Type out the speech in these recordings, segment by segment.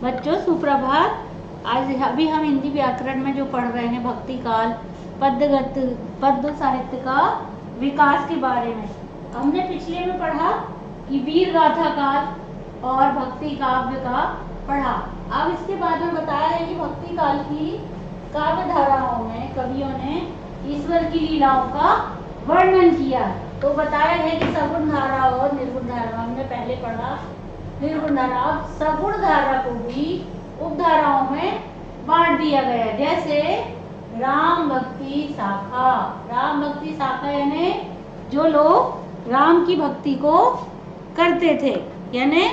बच्चों सुप्रभात। आज अभी हम हिंदी व्याकरण में जो पढ़ रहे हैं भक्ति काल पद्य साहित्य का विकास के बारे में। हमने पिछले में पढ़ा कि वीर गाथा काल और भक्ति काव्य का पढ़ा। अब इसके बाद में बताया है कि भक्ति काल की काव्य धाराओं में कवियों ने ईश्वर की लीलाओं का वर्णन किया। तो बताया है कि सगुण धारा और निर्गुण धारा हमने पहले पढ़ा। निर्गुण धारा, अब सगुण धारा को भी उपधाराओं में बांट दिया गया। जैसे राम भक्ति शाखा। राम भक्ति शाखा यानी जो लोग राम की भक्ति को करते थे, यानी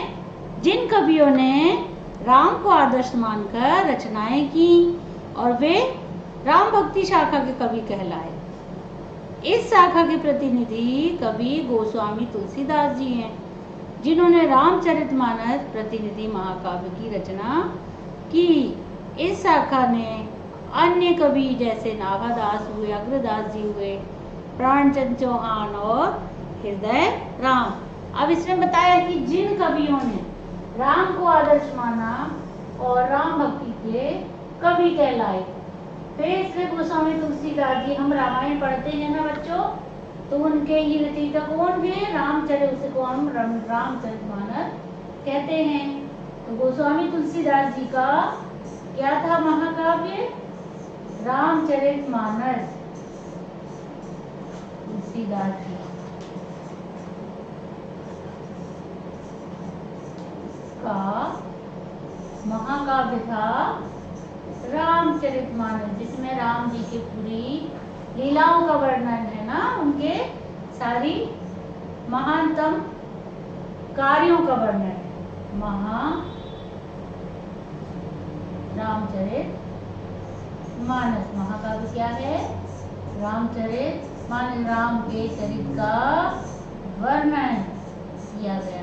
जिन कवियों ने राम को आदर्श मानकर रचनाएं की और वे राम भक्ति शाखा के कवि कहलाए। इस शाखा के प्रतिनिधि कवि गोस्वामी तुलसीदास जी हैं, जिन्होंने रामचरितमानस प्रतिनिधि महाकाव्य की रचना की। इस शाखा ने अन्य कवि जैसे नागादास हुए, अग्रदास जी हुए, प्राणचंद चौहान और हृदय राम। अब इसमें बताया कि जिन कवियों ने राम को आदर्श माना और राम भक्ति के कवि कहलाए। फिर इसमें गोस्वामी तुलसीदास जी, हम रामायण पढ़ते हैं ना बच्चों, तो उनके ही रचयिता कौन है? रामचरित, उसको हम रामचरितमानस कहते हैं। तो गोस्वामी तुलसीदास जी का क्या था महाकाव्य? रामचरितमानस। तुलसीदास जी का महाकाव्य था रामचरितमानस, जिसमें राम जी की पूरी लीलाओं का वर्णन है ना, उनके सारी महानतम कार्यों का वर्णन है। रामचरित मानस महाकाव्य क्या है? रामचरित मानस, राम के चरित्र का वर्णन किया गया है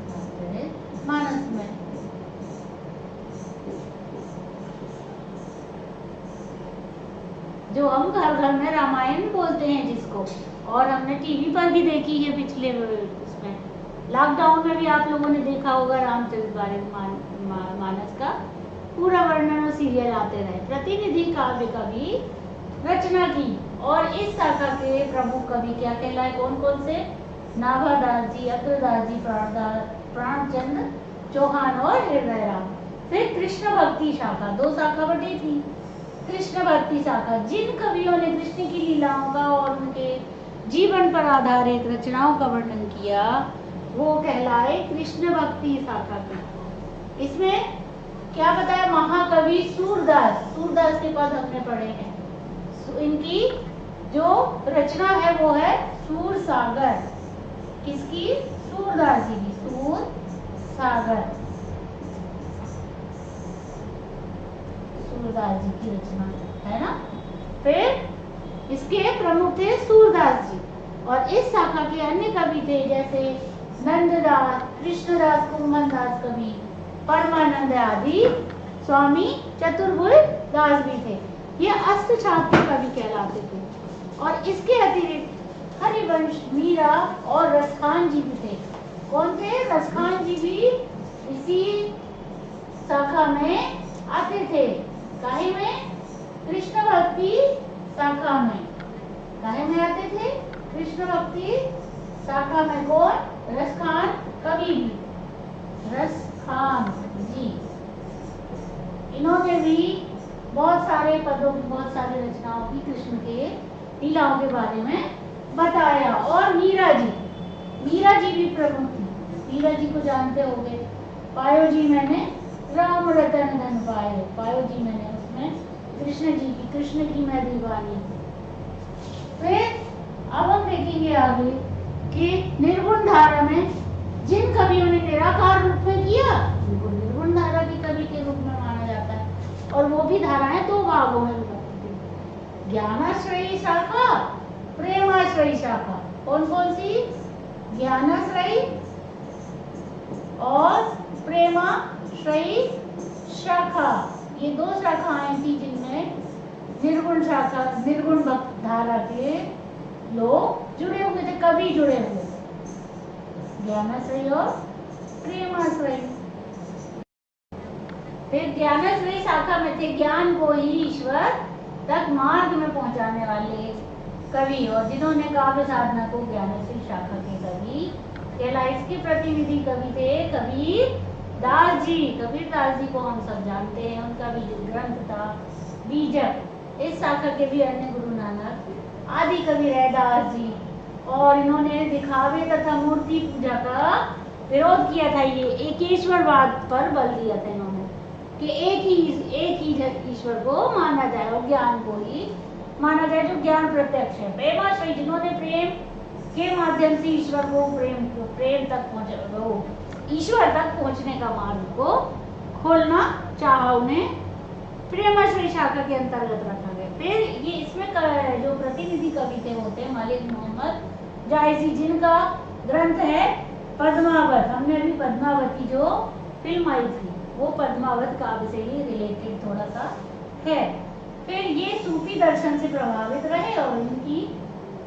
रामचरित मानस में। जो हम घर घर में रामायण बोलते हैं जिसको, और हमने टीवी पर भी देखी है पिछले उसमें, लॉकडाउन में भी आप लोगों ने देखा होगा रामचरितमानस का पूरा वर्णन और सीरियल आते रहे। प्रतिनिधि काव्य का भी रचना की। और इस शाखा के प्रमुख कवि क्या कहलाए? कौन कौन से? नागादास जी, अग्रदास जी, प्राणचंद चौहान और हृदय राम। फिर कृष्ण भक्ति शाखा, दो शाखा बटी थी। कृष्ण भक्ति शाखा, जिन कवियों ने कृष्ण की लीलाओं का और उनके जीवन पर आधारित रचनाओं का वर्णन किया, वो कहलाए कृष्ण भक्ति शाखा के। इसमें क्या बताया? महाकवि सूरदास, सूरदास के पद हमने पढ़े हैं। इनकी जो रचना है वो है सूर सागर। किसकी? सूरदास जी की सूर सागर, सूरदास जी की रचना है ना। फिर इसके प्रमुख थे सूरदास जी। और इस शाखा के अन्य कवि थे जैसे नंददास, कृष्णदास, कुमनदास कवि, परमानंद आदि, स्वामी चतुर्भुज दास भी थे। ये अष्टछात्र कवि कहलाते थे। और इसके अतिरिक्त हरिवंश, मीरा और रसखान जी भी थे। कौन थे? रसखान जी भी इसी शाखा में आते थे। काहे में? कृष्ण भक्ति शाखा में। काहे में आते थे? कृष्ण भक्ति शाखा में। कौन? रसखान कवि भी, रसखान जी। इन्होंने भी बहुत सारे पदों की, बहुत सारी रचनाओं की कृष्ण के लीलाओं के बारे में बताया। और मीरा जी, मीरा जी भी प्रमुख थी। मीरा जी को जानते होंगे। पायो जी मैंने राम रतन धन पायो, पायो जी मैंने, उसमें कृष्ण जी की, कृष्ण की मैं दीवानी। फिर अब हम देखेंगे आगे कि निर्गुण धारा में जिन कवियों ने निराकार रूप में किया, उनको निर्गुण धारा की कवि के रूप में माना जाता है। और वो भी धाराएं दो भागों में विभक्त थी, ज्ञानाश्रयी शाखा, प्रेमाश्रयी शाखा। कौन कौन सी? ज्ञानाश्रयी और प्रेमाश्रयी शाखा। ये दो शाखाएं थी जिनमें निर्गुण शाखा, निर्गुण धारा के लोग जुड़े हुए थे, कवि जुड़े हुए थे, ज्ञानाश्रयी और प्रेमाश्रयी। फिर ज्ञानश्री शाखा में थे ज्ञान को ही ईश्वर तक मार्ग में पहुंचाने वाले कवि, और जिन्होंने काव्य साधना को ज्ञानश्री शाखा के कवि कहलाए। इसके प्रतिनिधि कवि थे कबीर दास जी। कबीर दास जी को हम सब जानते हैं, उनका भी जो ग्रंथ था बीजक। इस शाखा के भी अन्य गुरु नानक आदि कवि रैदास जी, और इन्होंने दिखावे तथा मूर्ति पूजा का विरोध किया था। ये एकेश्वरवाद पर बल दिया था इन्होंने कि एक ही ईश्वर को माना जाए और ज्ञान को ही माना जाए जो ज्ञान प्रत्यक्ष है। प्रेमाश्रय, जिन्होंने प्रेम के माध्यम से ईश्वर को प्रेम तक ईश्वर तक पहुंचने का मार्ग को खोलना चाहा, उन्हें प्रेमाश्रय शाखा के अंतर्गत रखा गया। फिर ये इसमें जो प्रतिनिधि कवि थे होते हैं मलिक मोहम्मद जायसी, जिनका ग्रंथ है पद्मावत। हमने अभी पद्मावती जो फिल्म आई थी वो पद्मावत काव्य से ही रिलेटेड थोड़ा सा है। फिर ये सूफी दर्शन से प्रभावित रहे और इनकी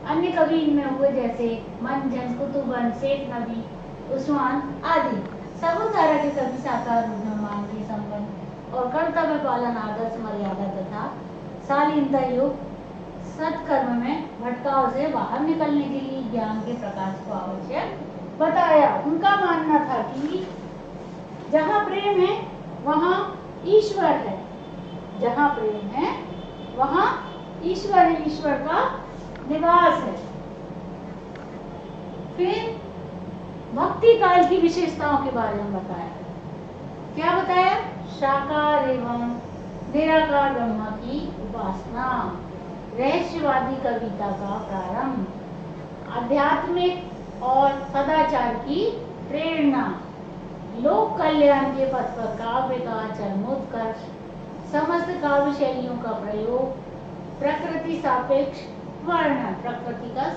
अन्य कवि इनमें हुए जैसे मंजन, कुतुबन, शेख नबी, उस्मान आदि। सगुनधारा के कवि साकार रूप में मानवीय संबंध और कर्तव्य पालन, आदर्श मर्यादा तथा शालीनता युग सत्कर्म में भटकाव से बाहर निकलने के लिए ज्ञान के प्रकाश को आवश्यक बताया। उनका मानना था कि जहाँ प्रेम है वहाँ ईश्वर है, जहाँ प्रेम है वहाँ ईश्वर है, ईश्वर का निवास है। फिर भक्ति काल की विशेषताओं के बारे में बताया। क्या बताया? साकार एवं निराकार ब्रह्म की उपासना, रहस्यवादी कविता का प्रारंभ, आध्यात्मिक और सदाचार की प्रेरणा, लोक कल्याण के पथ पर काव्य का चरमोत्कर्ष, समस्त काव्य शैलियों का प्रयोग, प्रकृति सापेक्ष वर्णन, प्रकृति का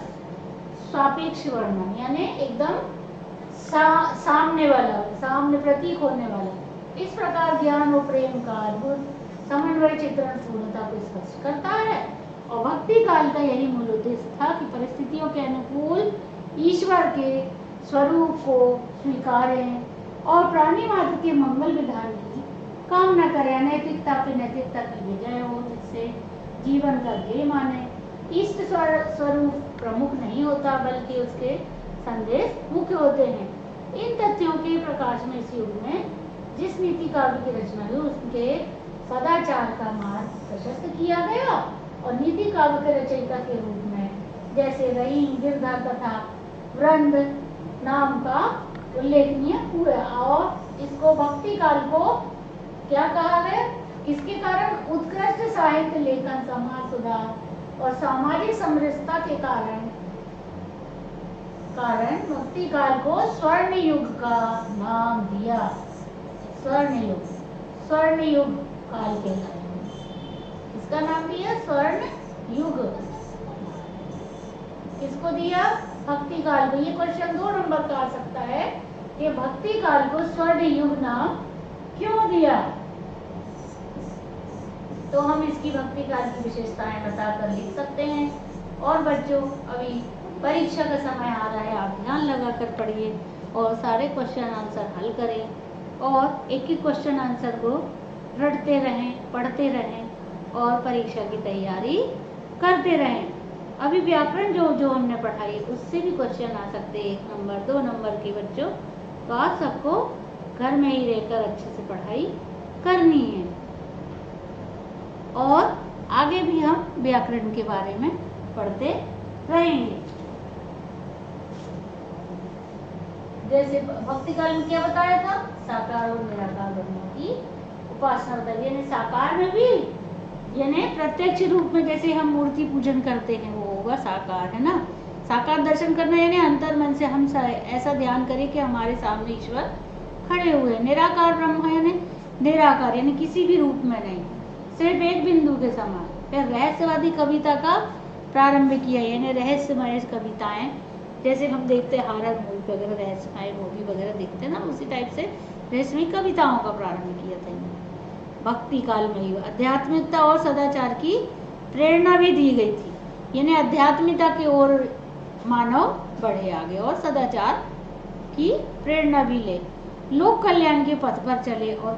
सापेक्ष वर्णन यानी एकदम सामने वाला, सामने प्रतीक होने वाला। इस प्रकार ज्ञान और प्रेम का अद्भुत समन्वय चित्रण पूर्णता को स्पष्ट करता है। और भक्ति काल का यही मूल उद्देश्य था कि परिस्थितियों के अनुकूल ईश्वर के स्वरूप को स्वीकारें और प्राणी मात्र के मंगल विधान की कामना करें, नैतिकता पे नैतिकता की विजय हो, जिससे जीवन का ध्येय माने। इष्ट स्वरूप प्रमुख नहीं होता बल्कि उसके संदेश मुख्य होते हैं। इन तथ्यों के प्रकाश में इस युग में जिस नीति काव्य की रचना हुई उसके सदाचार का मार्ग प्रशस्त किया गया, और नीति काव्य के रचयिता के रूप में जैसे रहीम, गिरधर तथा वृंद नाम का उल्लेखनीय हुआ। और इसको भक्ति काल को क्या कहा गया? किसके कारण? उत्कृष्ट साहित्य लेखन, समाज सुधार और सामाजिक समरसता के कारण भक्ति काल को स्वर्ण युग का नाम दिया। स्वर्ण युग काल के इसका नाम दिया स्वर्ण युग। किसको दिया? भक्ति काल को। ये क्वेश्चन 2 नंबर का आ सकता है कि भक्ति काल को स्वर्ण युग नाम क्यों दिया। तो हम इसकी भक्ति काल की विशेषताएं बताकर लिख सकते हैं। और बच्चों, अभी परीक्षा का समय आ रहा है, आप ध्यान लगाकर पढ़िए और सारे क्वेश्चन आंसर हल करें और एक एक क्वेश्चन आंसर को रटते रहें, पढ़ते रहें और परीक्षा की तैयारी करते रहें। अभी व्याकरण जो हमने पढ़ाई उससे भी क्वेश्चन आ सकते हैं 1 नंबर 2 नंबर के बच्चों। तो आप सबको घर में ही रहकर अच्छे से पढ़ाई करनी है। और आगे भी हम व्याकरण के बारे में पढ़ते रहेंगे। जैसे भक्ति काल में क्या बताया था? साकार और निराकार ब्रह्म की उपासना बताई। यानी साकार में भी यानी प्रत्यक्ष रूप में जैसे हम मूर्ति पूजन करते हैं वो होगा साकार, है ना। साकार दर्शन करना यानी अंतर मन से हम ऐसा ध्यान करें कि हमारे सामने ईश्वर खड़े हुए। निराकार ब्रह्म यानी निराकार यानी किसी भी रूप में नहीं, सिर्फ एक बिंदु के समान। फिर रहस्यवादी कविता का प्रारंभ किया, यानी रहस्यमय कविताएं जैसे हम देखते हैं हॉरर मूवी वगैरह, रहस्यमय मूवी वगैरह देखते हैं ना, उसी टाइप से रहस्यमय कविताओं का प्रारंभ किया था इन्होंने। भक्ति काल में ही आध्यात्मिकता और सदाचार की प्रेरणा भी दी गई थी, यानी आध्यात्मिकता की ओर मानव बढ़े आगे और सदाचार की प्रेरणा भी ले, लोक कल्याण के पथ पर चले और